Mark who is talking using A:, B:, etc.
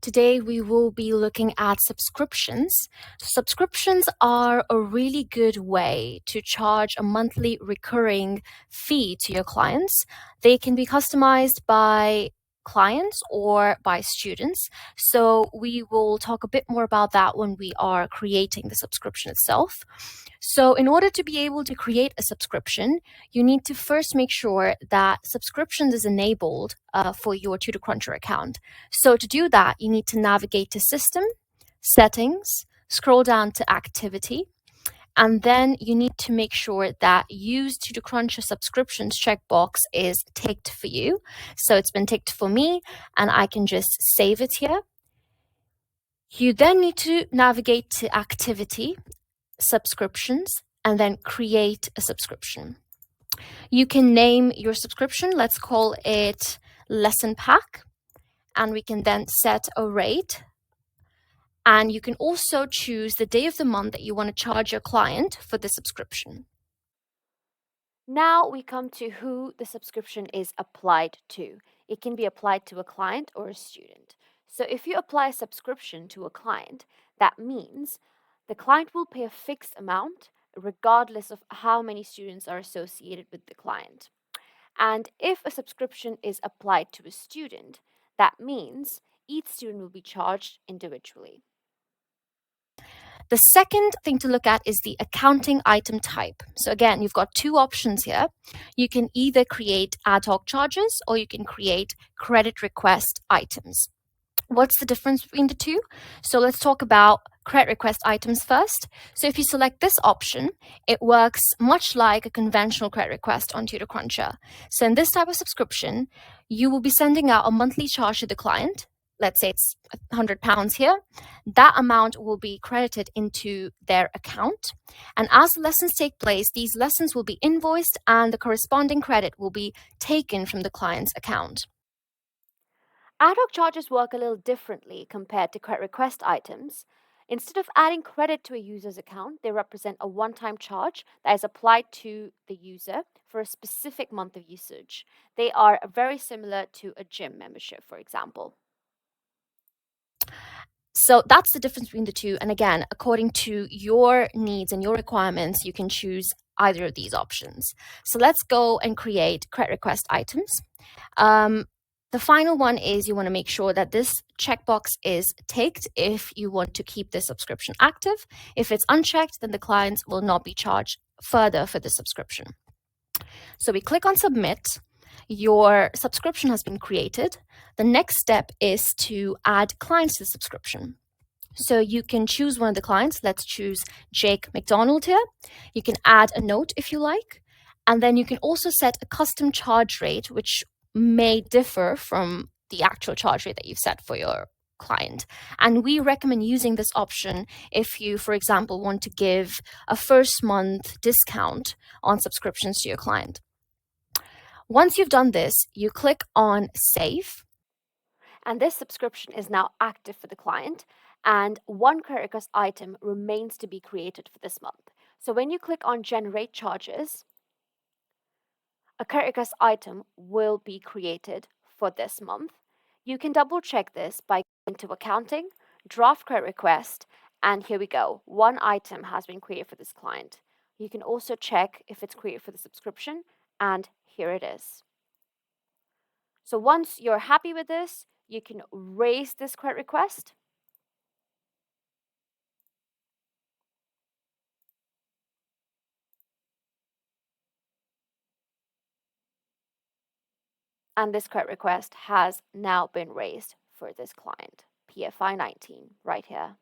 A: Today we will be looking at subscriptions. Subscriptions are a really good way to charge a monthly recurring fee to your clients. They can be customized by clients or by students. So we will talk a bit more about that when we are creating the subscription itself. So in order to be able to create a subscription, you need to first make sure that subscriptions is enabled for your TutorCruncher account. So to do that, you need to navigate to System, Settings, scroll down to Activity, and then you need to make sure that Use TutorCruncher subscriptions checkbox is ticked for you. So it's been ticked for me, and I can just save it here. You then need to navigate to Activity, Subscriptions, and then create a subscription. You can name your subscription. Let's call it Lesson Pack, and we can then set a rate. And you can also choose the day of the month that you want to charge your client for the subscription. Now we come to who the subscription is applied to. It can be applied to a client or a student. So if you apply a subscription to a client, that means the client will pay a fixed amount regardless of how many students are associated with the client. And if a subscription is applied to a student, that means each student will be charged individually. The second thing to look at is the accounting item type. So again, you've got two options here. You can either create ad hoc charges or you can create credit request items. What's the difference between the two? So let's talk about credit request items first. So if you select this option, it works much like a conventional credit request on TutorCruncher. So in this type of subscription, you will be sending out a monthly charge to the client. Let's say it's £100 here. That amount will be credited into their account. And as the lessons take place, these lessons will be invoiced and the corresponding credit will be taken from the client's account. Ad hoc charges work a little differently compared to credit request items. Instead of adding credit to a user's account, they represent a one-time charge that is applied to the user for a specific month of usage. They are very similar to a gym membership, for example. So that's the difference between the two. And again, according to your needs and your requirements, you can choose either of these options. So let's go and create credit request items. The final one is you want to make sure that this checkbox is ticked if you want to keep the subscription active. If it's unchecked, then the clients will not be charged further for the subscription. So we click on Submit. Your subscription has been created. The next step is to add clients to the subscription. So you can choose one of the clients. Let's choose Jake McDonald here. You can add a note if you like. And then you can also set a custom charge rate, which may differ from the actual charge rate that you've set for your client. And we recommend using this option if you, for example, want to give a first month discount on subscriptions to your client. Once you've done this, you click on Save. And this subscription is now active for the client. And one credit request item remains to be created for this month. So when you click on Generate Charges, a credit request item will be created for this month. You can double check this by going to Accounting, Draft Credit Request, and here we go. One item has been created for this client. You can also check if it's created for the subscription, and here it is. So once you're happy with this, you can raise this credit request. And this credit request has now been raised for this client, PFI 19, right here.